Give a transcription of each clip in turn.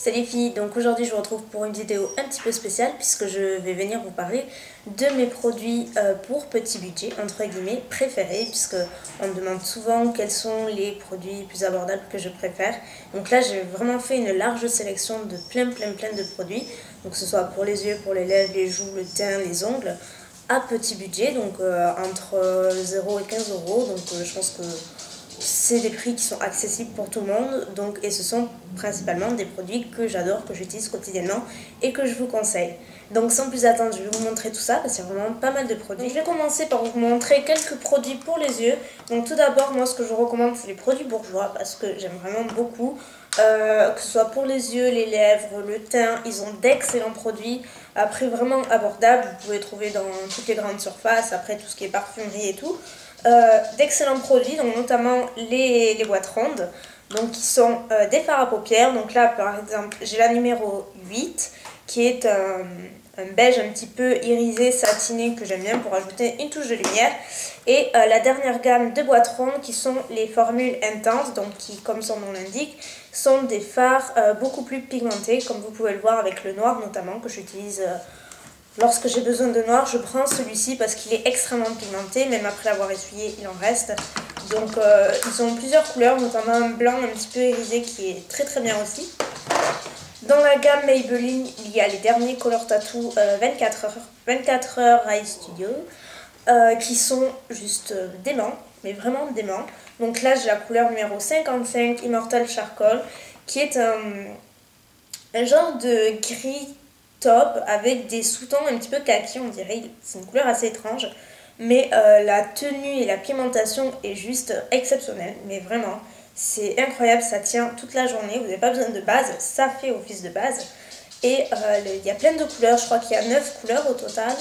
Salut les filles, donc aujourd'hui je vous retrouve pour une vidéo un petit peu spéciale puisque je vais venir vous parler de mes produits pour petit budget, entre guillemets, préférés, puisque on me demande souvent quels sont les produits plus abordables que je préfère. Donc là j'ai vraiment fait une large sélection de plein de produits, donc que ce soit pour les yeux, pour les lèvres, les joues, le teint, les ongles, à petit budget, donc entre 0 et 15 euros, donc je pense que c'est des prix qui sont accessibles pour tout le monde, donc, et ce sont principalement des produits que j'adore, que j'utilise quotidiennement et que je vous conseille. Donc sans plus attendre, je vais vous montrer tout ça parce qu'il y a vraiment pas mal de produits. Donc, je vais commencer par vous montrer quelques produits pour les yeux. Donc tout d'abord, moi ce que je vous recommande, c'est les produits bourgeois parce que j'aime vraiment beaucoup. Que ce soit pour les yeux, les lèvres, le teint, ils ont d'excellents produits à prix vraiment abordable. Vous pouvez trouver dans toutes les grandes surfaces, après tout ce qui est parfumerie et tout. D'excellents produits, donc notamment les boîtes rondes, donc qui sont des fards à paupières. Donc là par exemple j'ai la numéro 8 qui est un beige un petit peu irisé satiné que j'aime bien pour ajouter une touche de lumière, et la dernière gamme de boîtes rondes qui sont les formules intenses, donc qui, comme son nom l'indique, sont des fards beaucoup plus pigmentés, comme vous pouvez le voir avec le noir notamment que j'utilise. Lorsque j'ai besoin de noir, je prends celui-ci parce qu'il est extrêmement pigmenté, même après l'avoir essuyé, il en reste. Donc ils ont plusieurs couleurs, notamment un blanc un petit peu irisé qui est très bien aussi. Dans la gamme Maybelline, il y a les derniers Color Tattoo 24 heures Eye Studio, qui sont juste déments, mais vraiment déments. Donc là j'ai la couleur numéro 55 Immortal Charcoal, qui est un genre de gris top avec des sous-tons un petit peu kaki, on dirait. C'est une couleur assez étrange, mais la tenue et la pigmentation est juste exceptionnelle, mais vraiment c'est incroyable, ça tient toute la journée, vous n'avez pas besoin de base, ça fait office de base. Et il y a plein de couleurs, je crois qu'il y a 9 couleurs au total,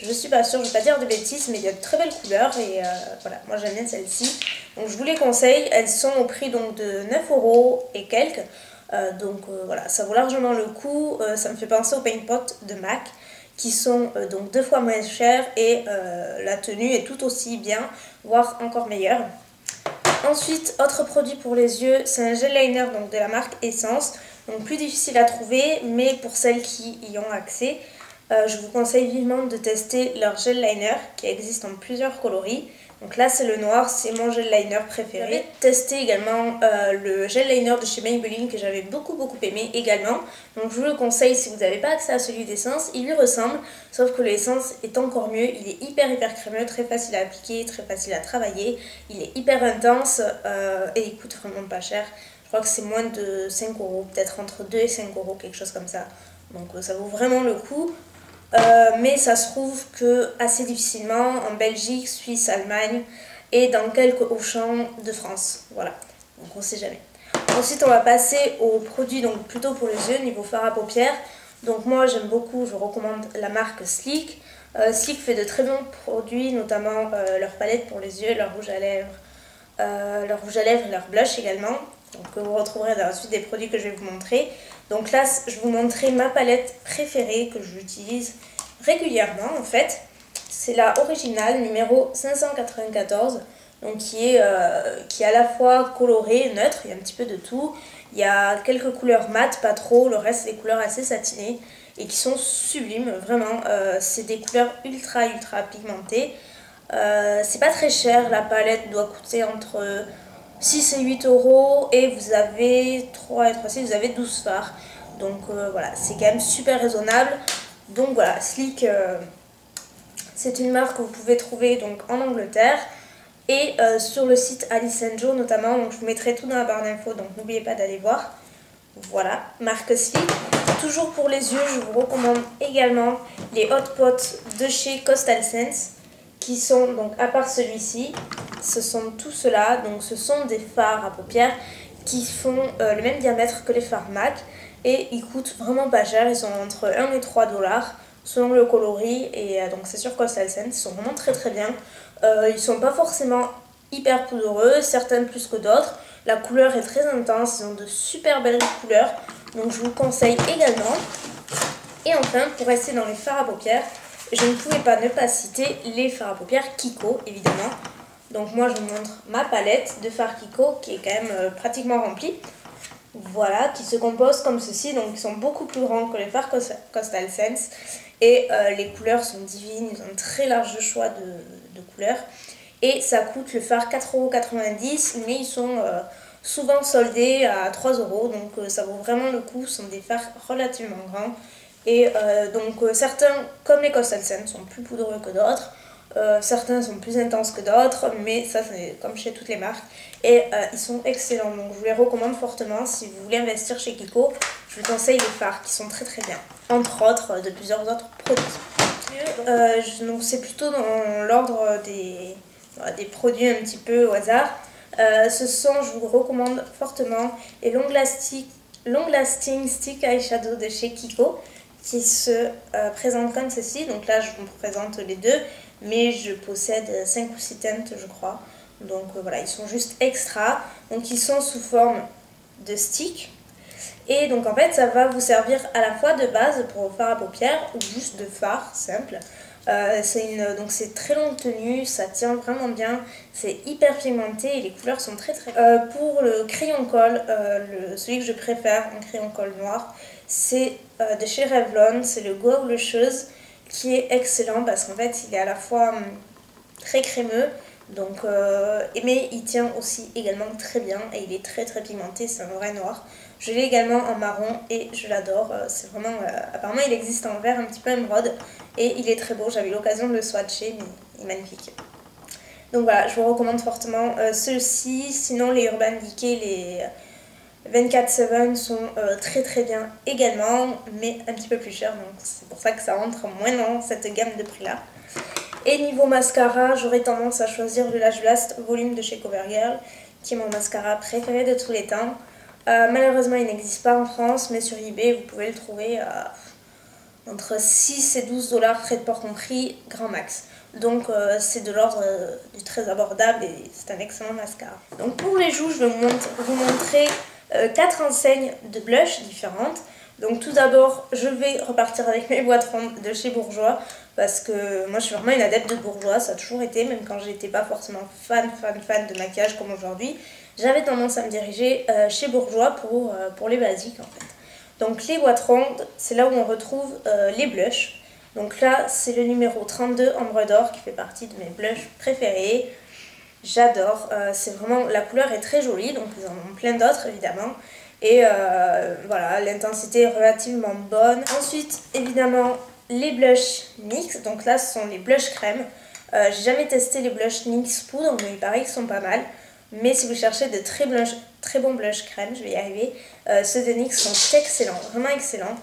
je suis pas sûre, je ne vais pas dire de bêtises, mais il y a de très belles couleurs et voilà, moi j'aime bien celle-ci. Donc je vous les conseille, elles sont au prix donc de 9 euros et quelques. Voilà, ça vaut largement le coup. Ça me fait penser aux Paint Pot de MAC qui sont donc 2 fois moins chers, et la tenue est tout aussi bien, voire encore meilleure. Ensuite, autre produit pour les yeux, c'est un gel liner donc de la marque Essence, donc plus difficile à trouver, mais pour celles qui y ont accès, je vous conseille vivement de tester leur gel liner qui existe en plusieurs coloris. Donc là c'est le noir, c'est mon gel liner préféré. J'avais testé également le gel liner de chez Maybelline que j'avais beaucoup aimé également. Donc je vous le conseille si vous n'avez pas accès à celui d'Essence. Il lui ressemble, sauf que l'Essence est encore mieux. Il est hyper crémeux, très facile à appliquer, très facile à travailler. Il est hyper intense et il coûte vraiment pas cher. Je crois que c'est moins de 5 euros, peut-être entre 2 et 5 euros, quelque chose comme ça. Donc ça vaut vraiment le coup. Mais ça se trouve que assez difficilement en Belgique, Suisse, Allemagne et dans quelques Auchan de France. Voilà, donc on sait jamais. Ensuite on va passer aux produits donc plutôt pour les yeux, niveau fard à paupières. Donc moi j'aime beaucoup, je recommande la marque Sleek. Sleek fait de très bons produits, notamment leur palette pour les yeux, leur rouge à lèvres, et leur blush également. Donc vous retrouverez dans la suite des produits que je vais vous montrer. Donc là je vais vous montrer ma palette préférée que j'utilise régulièrement en fait. C'est la originale numéro 594, donc qui est à la fois colorée, neutre, il y a un petit peu de tout. Il y a quelques couleurs mat, pas trop, le reste c'est des couleurs assez satinées et qui sont sublimes, vraiment. C'est des couleurs ultra pigmentées. C'est pas très cher, la palette doit coûter entre 6 et 8 euros et vous avez 3 et 3, 6, vous avez 12 fards. Donc voilà, c'est quand même super raisonnable. Donc voilà, Sleek, c'est une marque que vous pouvez trouver donc en Angleterre et sur le site Alice & Joe notamment. Donc je vous mettrai tout dans la barre d'infos, donc n'oubliez pas d'aller voir. Voilà, marque Sleek. Toujours pour les yeux, je vous recommande également les Hot Pots de chez Coastal Scents, qui sont donc, à part celui-ci, ce sont tous ceux-là. Donc ce sont des fards à paupières qui font le même diamètre que les fards MAC et ils coûtent vraiment pas cher. Ils sont entre 1 et 3 dollars selon le coloris, et donc c'est sur Coastal Scents. Ils sont vraiment très bien. Ils sont pas forcément hyper poudreux, certains plus que d'autres. La couleur est très intense, ils ont de super belles couleurs, donc je vous conseille également. Et enfin, pour rester dans les fards à paupières, je ne pouvais pas ne pas citer les fards à paupières Kiko, évidemment. Donc moi je vous montre ma palette de fards Kiko qui est quand même pratiquement remplie. Voilà, qui se composent comme ceci, donc ils sont beaucoup plus grands que les fards Coastal Scents. Et les couleurs sont divines, ils ont un très large choix de couleurs. Et ça coûte le fard 4,90 €, mais ils sont souvent soldés à 3 €, donc ça vaut vraiment le coup. Ce sont des fards relativement grands. Et certains, comme les Coastal Scents, sont plus poudreux que d'autres. Certains sont plus intenses que d'autres, mais ça c'est comme chez toutes les marques. Et ils sont excellents, donc je vous les recommande fortement. Si vous voulez investir chez Kiko, je vous conseille les fards qui sont très très bien. Entre autres, de plusieurs autres produits. Donc c'est plutôt dans l'ordre des produits un petit peu au hasard. Ce sont, je vous recommande fortement, les Long Lasting Stick Eyeshadow de chez Kiko, qui se présentent comme ceci. Donc là je vous présente les deux, mais je possède 5 ou 6 teintes je crois. Donc voilà, ils sont juste extra. Donc ils sont sous forme de stick. Et donc en fait ça va vous servir à la fois de base pour vos fards à paupières ou juste de fard simple. Donc c'est très longue tenue, ça tient vraiment bien, c'est hyper pigmenté et les couleurs sont très très... pour le crayon colle, celui que je préfère, un crayon colle noir, c'est de chez Revlon, c'est le Gouache, qui est excellent parce qu'en fait il est à la fois très crémeux, donc, mais il tient aussi également très bien et il est très très pigmenté, c'est un vrai noir. Je l'ai également en marron et je l'adore, c'est vraiment, apparemment il existe en vert un petit peu émeraude et il est très beau, j'avais eu l'occasion de le swatcher mais il est magnifique. Donc voilà, je vous recommande fortement ceux-ci, sinon les Urban Decay, les 24/7 sont très très bien également, mais un petit peu plus cher, donc c'est pour ça que ça rentre moins dans cette gamme de prix là. Et niveau mascara, j'aurais tendance à choisir le Lash Blast Volume de chez CoverGirl, qui est mon mascara préféré de tous les temps. Malheureusement, il n'existe pas en France, mais sur eBay, vous pouvez le trouver entre 6 et 12 $ frais de port compris, grand max. Donc c'est de l'ordre du très abordable et c'est un excellent mascara. Donc pour les joues, je vais vous montrer 4 enseignes de blush différentes. Donc tout d'abord, je vais repartir avec mes boîtes rondes de chez Bourjois parce que moi je suis vraiment une adepte de Bourjois, ça a toujours été, même quand j'étais pas forcément fan de maquillage comme aujourd'hui. J'avais tendance à me diriger chez Bourjois pour les basiques en fait. Donc les boîtes rondes, c'est là où on retrouve les blushs. Donc là, c'est le numéro 32 Ambre d'Or qui fait partie de mes blushs préférés. J'adore, c'est vraiment, la couleur est très jolie, donc ils en ont plein d'autres évidemment. Et voilà, l'intensité est relativement bonne. Ensuite, évidemment, les blushs NYX. Donc là, ce sont les blushs crème. J'ai jamais testé les blushs NYX poudre, mais il paraît qu'ils sont pas mal. Mais si vous cherchez de très bons blushs crème, je vais y arriver, ceux de NYX sont excellents, vraiment excellents.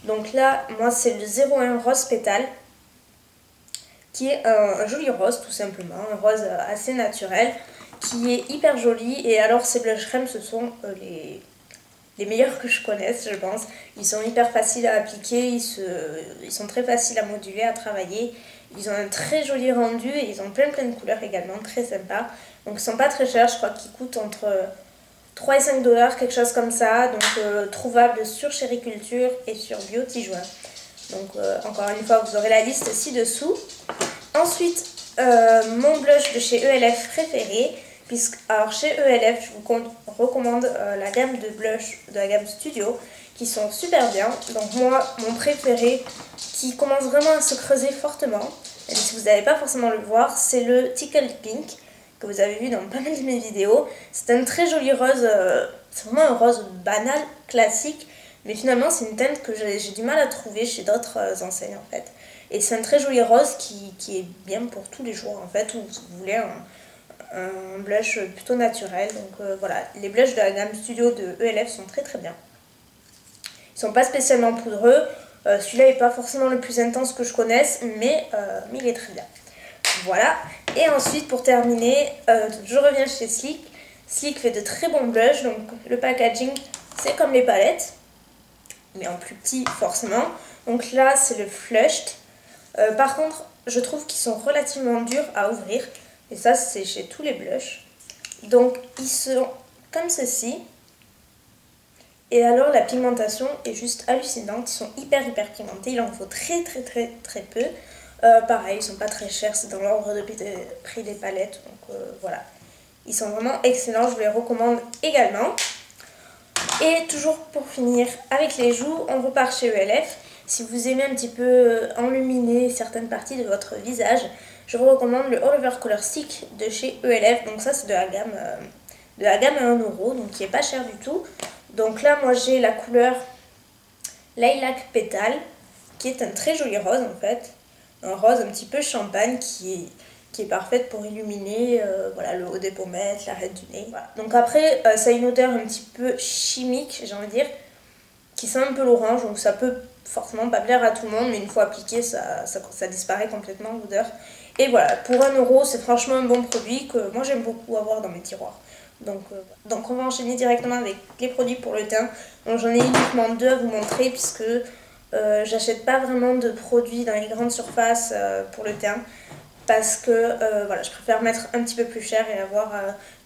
Donc là, moi, c'est le 01 Rose Pétale, qui est un joli rose tout simplement, un rose assez naturel, qui est hyper joli. Et alors, ces blushs crème, ce sont les meilleurs que je connaisse, je pense. Ils sont hyper faciles à appliquer, ils sont très faciles à moduler, à travailler. Ils ont un très joli rendu et ils ont plein de couleurs également, très sympa. Donc ils sont pas très chers, je crois qu'ils coûtent entre 3 et 5 $, quelque chose comme ça. Donc trouvables sur Chériculture et sur Beauty Joie. Donc encore une fois, vous aurez la liste ci-dessous. Ensuite, mon blush de chez ELF préféré. Alors chez ELF, je vous recommande la gamme de blush de la gamme Studio qui sont super bien. Donc moi, mon préféré qui commence vraiment à se creuser fortement, même si vous n'allez pas forcément le voir, c'est le Tickled Pink que vous avez vu dans pas mal de mes vidéos. C'est un très joli rose, c'est vraiment un rose banal, classique, mais finalement c'est une teinte que j'ai du mal à trouver chez d'autres enseignes en fait. Et c'est un très joli rose qui est bien pour tous les jours en fait, ou si vous voulez un blush plutôt naturel. Donc voilà, les blushs de la gamme Studio de ELF sont très très bien. Ils sont pas spécialement poudreux, celui-là n'est pas forcément le plus intense que je connaisse, mais il est très bien. Voilà, et ensuite pour terminer, je reviens chez Sleek. Sleek fait de très bons blushs, donc le packaging c'est comme les palettes, mais en plus petit forcément. Donc là c'est le Flushed. Par contre, je trouve qu'ils sont relativement durs à ouvrir. Et ça, c'est chez tous les blushs. Donc, ils sont comme ceci. Et alors, la pigmentation est juste hallucinante. Ils sont hyper pigmentés. Il en faut très peu. Pareil, ils sont pas très chers. C'est dans l'ordre de prix des palettes. Donc, voilà. Ils sont vraiment excellents. Je vous les recommande également. Et toujours pour finir avec les joues, on repart chez ELF. Si vous aimez un petit peu enluminer certaines parties de votre visage, je vous recommande le All Over Color Stick de chez ELF. Donc ça c'est de la gamme à 1€, donc qui est pas cher du tout. Donc là moi j'ai la couleur Lilac Pétale, qui est un très joli rose en fait. Un rose un petit peu champagne qui est parfaite pour illuminer voilà, le haut des pommettes, l'arête du nez. Voilà. Donc après, ça a une odeur un petit peu chimique, j'ai envie de dire, qui sent un peu l'orange, donc ça peut forcément pas plaire à tout le monde, mais une fois appliqué, ça disparaît complètement l'odeur. Et voilà, pour 1€, c'est franchement un bon produit que moi j'aime beaucoup avoir dans mes tiroirs. Donc on va enchaîner directement avec les produits pour le teint. Donc j'en ai uniquement 2 à vous montrer puisque j'achète pas vraiment de produits dans les grandes surfaces pour le teint. Parce que voilà, je préfère mettre un petit peu plus cher et avoir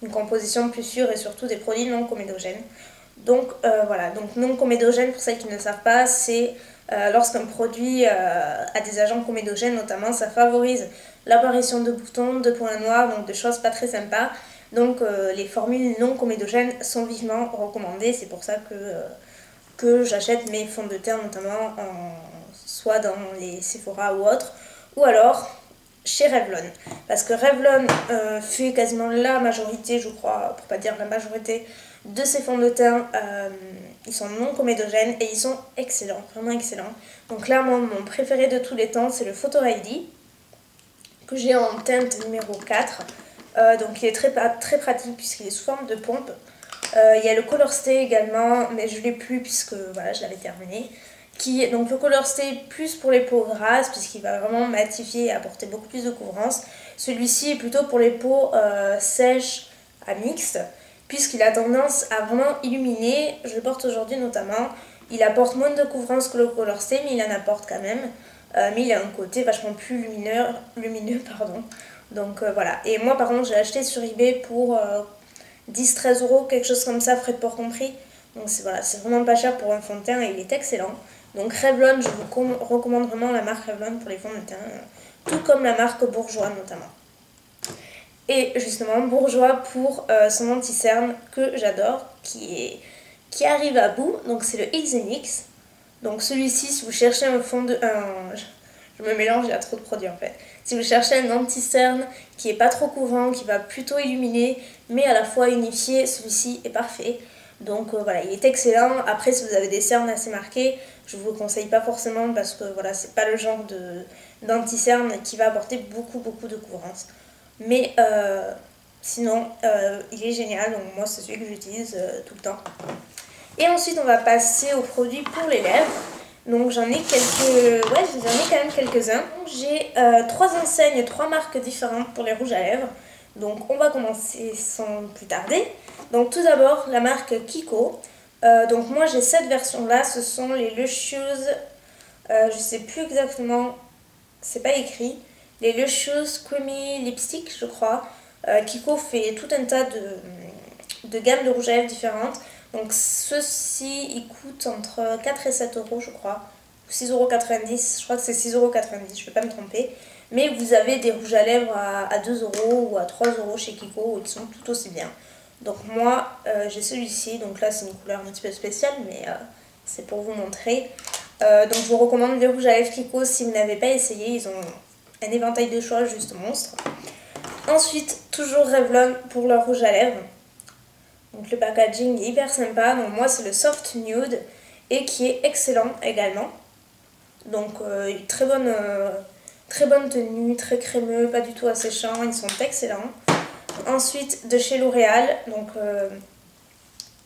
une composition plus sûre et surtout des produits non comédogènes. Donc voilà, donc non comédogènes, pour celles qui ne le savent pas, c'est lorsqu'un produit a des agents comédogènes, notamment ça favorise l'apparition de boutons, de points noirs, donc de choses pas très sympas. Donc les formules non comédogènes sont vivement recommandées, c'est pour ça que j'achète mes fonds de teint notamment soit dans les Sephora ou autres, ou alors chez Revlon, parce que Revlon fait quasiment la majorité, je crois, pour pas dire la majorité, de ces fonds de teint. Ils sont non comédogènes et ils sont excellents, vraiment excellents. Donc là, moi, mon préféré de tous les temps, c'est le Photo ID, que j'ai en teinte numéro 4. Donc il est très pratique puisqu'il est sous forme de pompe. Il y a le Color Stay également, mais je ne l'ai plus puisque voilà, je l'avais terminé. Donc le Color Stay plus pour les peaux grasses puisqu'il va vraiment matifier et apporter beaucoup plus de couvrance. Celui-ci est plutôt pour les peaux sèches à mixtes puisqu'il a tendance à vraiment illuminer. Je le porte aujourd'hui notamment. Il apporte moins de couvrance que le Color Stay, mais il en apporte quand même. Mais il a un côté vachement plus lumineux pardon. Donc voilà. Et moi par contre j'ai acheté sur eBay pour 10-13€, quelque chose comme ça, frais de port compris. Donc voilà, c'est vraiment pas cher pour un fond de teint et il est excellent. Donc Revlon, je vous recommande vraiment la marque Revlon pour les fonds de teint, tout comme la marque Bourjois notamment. Et justement, Bourjois pour son anti-cerne que j'adore, qui arrive à bout, donc c'est le X&X. Donc celui-ci, si vous cherchez un fond de... je me mélange, il y a trop de produits en fait. Si vous cherchez un anti-cerne qui est pas trop couvrant, qui va plutôt illuminer, mais à la fois unifier, celui-ci est parfait. Donc voilà, il est excellent. Après, si vous avez des cernes assez marquées, je vous le conseille pas forcément parce que voilà, c'est pas le genre d'anti-cerne qui va apporter beaucoup de couvrance. Mais sinon, il est génial, donc moi c'est celui que j'utilise tout le temps. Et ensuite, on va passer aux produits pour les lèvres. Donc j'en ai quand même quelques-uns. J'ai 3 enseignes, 3 marques différentes pour les rouges à lèvres. Donc on va commencer sans plus tarder. Donc tout d'abord la marque Kiko. Donc moi j'ai cette version là, ce sont les Luscious, je sais plus exactement, c'est pas écrit. Les Luscious Creamy Lipstick je crois. Kiko fait tout un tas de gammes de rouges à lèvres différentes. Donc ceux-ci ils coûtent entre 4 et 7€ je crois. 6,90€, je crois que c'est 6,90€, je ne vais pas me tromper. Mais vous avez des rouges à lèvres à 2€ ou à 3€ chez Kiko, ils sont tout aussi bien. Donc moi, j'ai celui-ci, donc là c'est une couleur un petit peu spéciale, mais c'est pour vous montrer. Donc je vous recommande les rouges à lèvres Kiko si vous n'avez pas essayé, ils ont un éventail de choix juste monstre. Ensuite, toujours Revlon pour leur rouge à lèvres. Donc le packaging est hyper sympa, donc moi c'est le Soft Nude et qui est excellent également. Donc très bonne tenue, très crémeux, pas du tout asséchant, ils sont excellents. Ensuite de chez L'Oréal, donc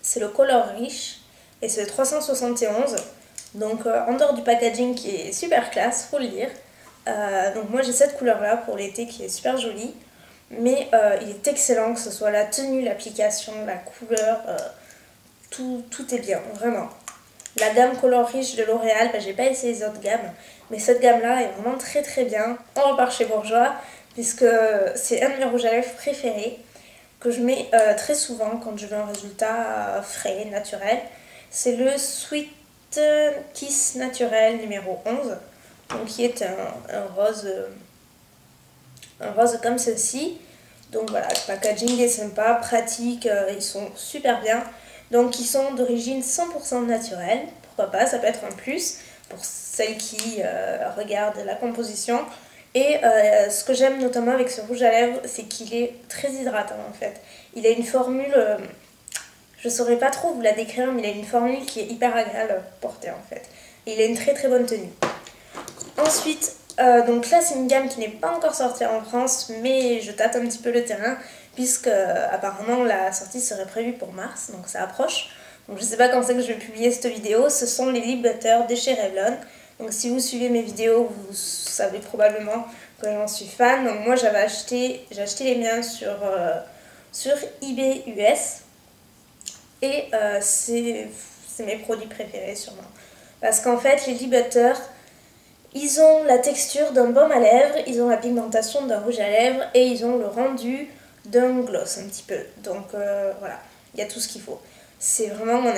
c'est le Color Riche et c'est le 371. Donc en dehors du packaging qui est super classe, faut le dire. Donc moi j'ai cette couleur là pour l'été qui est super jolie. Mais il est excellent, que ce soit la tenue, l'application, la couleur, tout est bien, vraiment. La gamme Color Riche de L'Oréal, j'ai pas essayé les autres gammes, mais cette gamme-là est vraiment très bien. On repart chez Bourjois, puisque c'est un de mes rouges à lèvres préférés, que je mets très souvent quand je veux un résultat frais, naturel. C'est le Sweet Kiss Naturel numéro 11, donc qui est un rose comme ceci. Donc voilà, le packaging est sympa, pratique, ils sont super bien. Donc ils sont d'origine 100% naturelle, pourquoi pas, ça peut être un plus pour celles qui regardent la composition. Et ce que j'aime notamment avec ce rouge à lèvres, c'est qu'il est très hydratant en fait. Il a une formule, je ne saurais pas trop vous la décrire, mais il a une formule qui est hyper agréable à porter en fait. Et il a une très très bonne tenue. Ensuite, donc là c'est une gamme qui n'est pas encore sortie en France, mais je tâte un petit peu le terrain, puisque apparemment la sortie serait prévue pour mars, donc ça approche. Donc je sais pas quand c'est que je vais publier cette vidéo. Ce sont les lip butter de chez Revlon. Donc si vous suivez mes vidéos, vous savez probablement que j'en suis fan. Donc moi j'ai acheté les miens sur eBay US. Et c'est mes produits préférés sûrement. Parce qu'en fait les lip butter, ils ont la texture d'un baume à lèvres, ils ont la pigmentation d'un rouge à lèvres et ils ont le rendu d'un gloss un petit peu. Donc voilà, il y a tout ce qu'il faut. C'est vraiment, on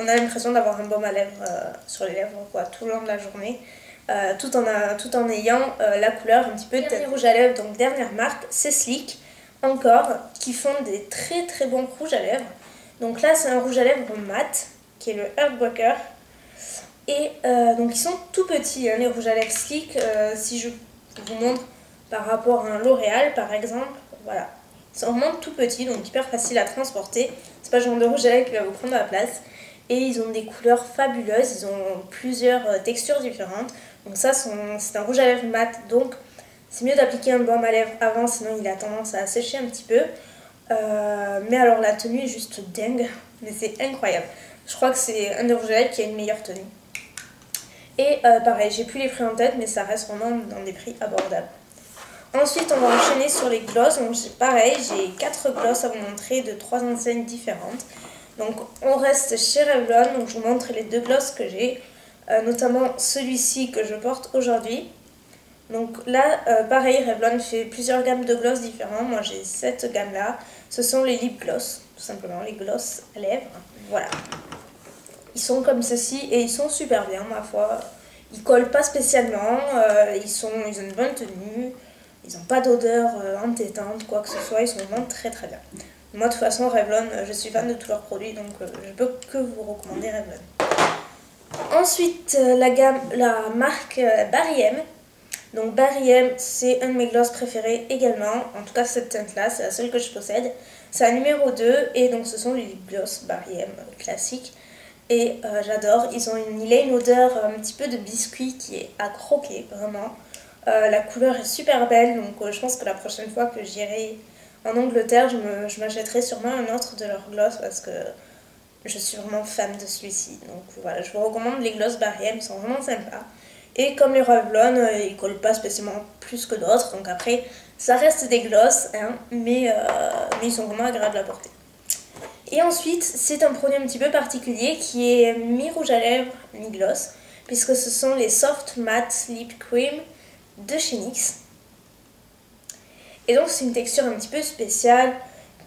a l'impression d'avoir un baume à lèvres sur les lèvres quoi, tout le long de la journée, tout en ayant la couleur un petit peu de rouge à lèvres. Donc dernière marque, c'est Sleek, encore, qui font des très très bons rouges à lèvres. Donc là c'est un rouge à lèvres mat, qui est le Earthbreaker. Et donc ils sont tout petits, hein, les rouges à lèvres Sleek, si je vous montre par rapport à un L'Oréal par exemple, voilà. Ils sont vraiment tout petits, donc hyper faciles à transporter. C'est pas le genre de rouge à lèvres qui va vous prendre la place. Et ils ont des couleurs fabuleuses, ils ont plusieurs textures différentes. Donc ça, c'est un rouge à lèvres mat, donc c'est mieux d'appliquer un baume à lèvres avant, sinon il a tendance à sécher un petit peu. Mais alors la tenue est juste dingue, mais c'est incroyable. Je crois que c'est un des rouges à lèvres qui a une meilleure tenue. Et pareil, j'ai plus les prix en tête, mais ça reste vraiment dans des prix abordables. Ensuite, on va enchaîner sur les glosses. Donc pareil, j'ai 4 glosses à vous montrer de 3 enseignes différentes. Donc on reste chez Revlon, donc je vous montre les 2 glosses que j'ai, notamment celui-ci que je porte aujourd'hui. Donc là, pareil, Revlon fait plusieurs gammes de glosses différents. Moi j'ai cette gamme-là. Ce sont les lip gloss, tout simplement, les glosses à lèvres. Voilà. Ils sont comme ceci et ils sont super bien, ma foi. Ils collent pas spécialement, ils ont une bonne tenue. Ils n'ont pas d'odeur entêtante, quoi que ce soit, ils sont vraiment très très bien. Moi de toute façon Revlon, je suis fan de tous leurs produits, donc je peux que vous recommander Revlon. Ensuite la marque Barry M. Donc Barry M, c'est un de mes glosses préférés également, en tout cas cette teinte là, c'est la seule que je possède. C'est la numéro 2 et donc ce sont les lip gloss Barry M classiques. Et j'adore, il a une odeur un petit peu de biscuit qui est à croquer, vraiment. La couleur est super belle, donc je pense que la prochaine fois que j'irai en Angleterre, je m'achèterai sûrement un autre de leurs gloss parce que je suis vraiment fan de celui-ci. Donc voilà, je vous recommande les gloss Barry M, ils sont vraiment sympas. Et comme les Revlon, ils collent pas spécialement plus que d'autres, donc après ça reste des gloss, hein, mais ils sont vraiment agréables à porter. Et ensuite, c'est un produit un petit peu particulier qui est mi-rouge à lèvres, mi-gloss, puisque ce sont les Soft Matte Lip Cream de chez NYX. Et donc c'est une texture un petit peu spéciale,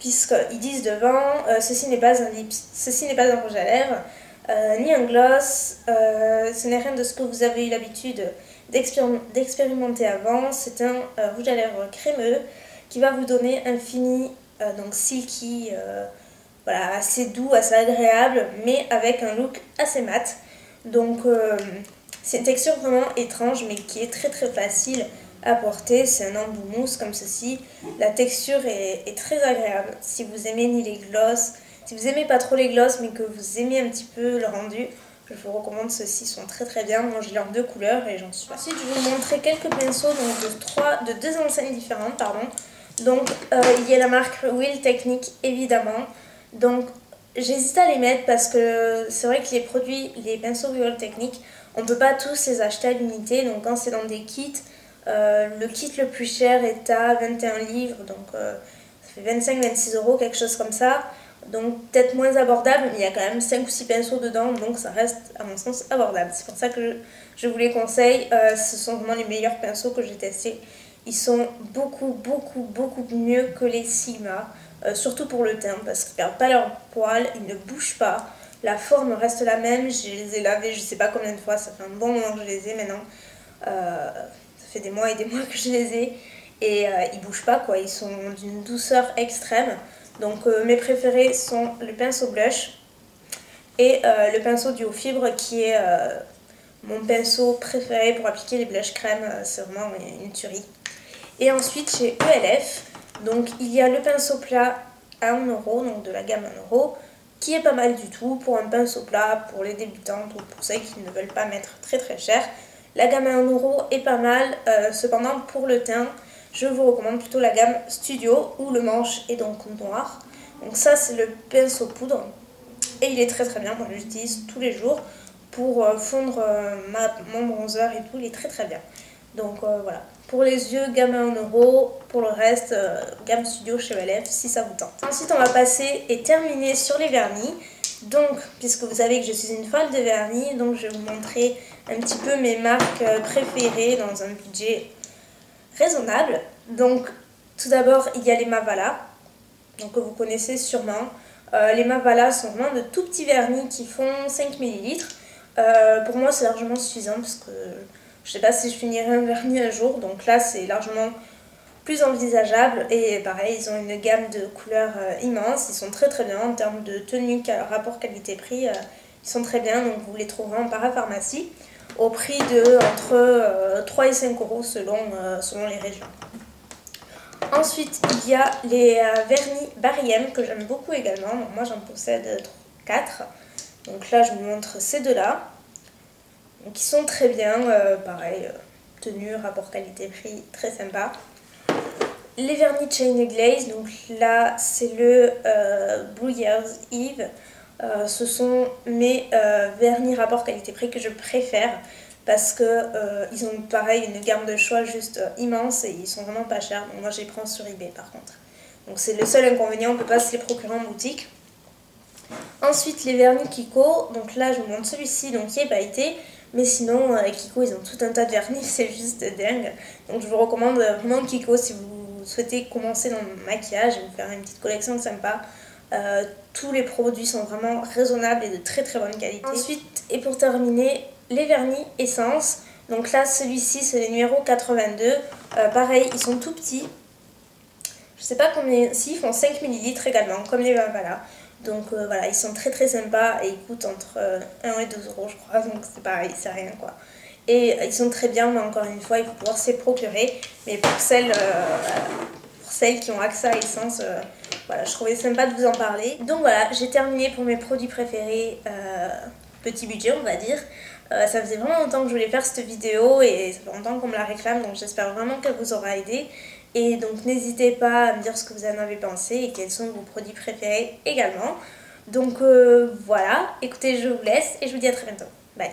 puisqu'ils disent devant, ceci n'est pas un rouge à lèvres, ni un gloss, ce n'est rien de ce que vous avez eu l'habitude d'expérimenter avant. C'est un rouge à lèvres crémeux qui va vous donner un fini, donc silky, voilà, assez doux, assez agréable, mais avec un look assez mat. Donc c'est une texture vraiment étrange, mais qui est très très facile à porter. C'est un embout mousse comme ceci. La texture est très agréable. Si vous aimez ni les gloss, si vous aimez pas trop les gloss, mais que vous aimez un petit peu le rendu, je vous recommande ceux-ci, sont très très bien. Moi j'ai leurs 2 couleurs et j'en suis. Ensuite je vais vous montrer quelques pinceaux donc de 2 enseignes différentes, pardon. Donc il y a la marque Wheel Technique évidemment. Donc j'hésite à les mettre parce que c'est vrai que les pinceaux Wheel Technique, on ne peut pas tous les acheter à l'unité. Donc quand c'est dans des kits, le kit le plus cher est à 21 livres, donc ça fait 25-26 €, quelque chose comme ça. Donc peut-être moins abordable, mais il y a quand même 5 ou 6 pinceaux dedans, donc ça reste à mon sens abordable. C'est pour ça que je vous les conseille, ce sont vraiment les meilleurs pinceaux que j'ai testés. Ils sont beaucoup mieux que les Sigma, surtout pour le teint, parce qu'ils ne perdent pas leur poil, ils ne bougent pas. La forme reste la même, je les ai lavés je sais pas combien de fois, ça fait un bon moment que je les ai maintenant. Ça fait des mois et des mois que je les ai et ils bougent pas quoi, ils sont d'une douceur extrême. Donc mes préférés sont le pinceau blush et le pinceau duo fibre qui est mon pinceau préféré pour appliquer les blush crème, c'est vraiment une tuerie. Et ensuite chez ELF, donc il y a le pinceau plat à 1 euro, donc de la gamme 1 euro, qui est pas mal du tout pour un pinceau plat, pour les débutantes ou pour celles qui ne veulent pas mettre très cher. La gamme à 1 euro est pas mal, cependant pour le teint, je vous recommande plutôt la gamme Studio où le manche est donc noir. Donc ça c'est le pinceau poudre et il est très bien, moi je l'utilise tous les jours pour fondre mon bronzer et tout, il est très bien. Donc voilà, pour les yeux, gamme à 1 euro, pour le reste, gamme Studio chez ELF si ça vous tente. Ensuite on va passer et terminer sur les vernis. Donc, puisque vous savez que je suis une folle de vernis, donc je vais vous montrer un petit peu mes marques préférées dans un budget raisonnable. Donc, tout d'abord, il y a les Mavala, donc que vous connaissez sûrement. Les Mavala sont vraiment de tout petits vernis qui font 5 ml. Pour moi, c'est largement suffisant parce que je ne sais pas si je finirai un vernis un jour. Donc là, c'est largement plus envisageable. Et pareil, ils ont une gamme de couleurs immense. Ils sont très bien en termes de tenue, rapport qualité-prix. Ils sont très bien, donc vous les trouverez en parapharmacie au prix de entre 3 et 5 euros selon les régions. Ensuite, il y a les vernis Barry M que j'aime beaucoup également. Donc, moi, j'en possède 4. Donc là, je vous montre ces deux-là. Donc, ils sont très bien. Pareil, tenue, rapport qualité-prix, très sympa. Les vernis China Glaze. Donc là, c'est le Blue Year's Eve. Ce sont mes vernis rapport qualité-prix que je préfère. Parce que ils ont pareil une gamme de choix juste immense et ils sont vraiment pas chers. Donc moi je les prends sur eBay par contre. Donc c'est le seul inconvénient, on peut pas se les procurer en boutique. Ensuite les vernis Kiko, donc là je vous montre celui-ci donc qui est pailleté. Mais sinon Kiko ils ont tout un tas de vernis, c'est juste dingue. Donc je vous recommande vraiment Kiko si vous souhaitez commencer dans le maquillage et vous faire une petite collection sympa. Tous les produits sont vraiment raisonnables et de très bonne qualité. Ensuite et pour terminer, les vernis Essence. Donc là, celui-ci, c'est le numéro 82. Pareil, ils sont tout petits. Je sais pas combien... Si, ils font 5 ml également, comme les Mavala. Donc voilà, ils sont très sympas et ils coûtent entre 1 et 2 euros, je crois. Donc c'est pareil, c'est rien quoi. Et ils sont très bien, mais encore une fois, il faut pouvoir se les procurer. Mais pour celles qui ont accès à Essence... voilà, je trouvais sympa de vous en parler. Donc voilà, j'ai terminé pour mes produits préférés, petit budget on va dire. Ça faisait vraiment longtemps que je voulais faire cette vidéo et ça fait longtemps qu'on me la réclame, donc j'espère vraiment qu'elle vous aura aidé. Et donc n'hésitez pas à me dire ce que vous en avez pensé et quels sont vos produits préférés également. Donc voilà, écoutez, je vous laisse et je vous dis à très bientôt. Bye.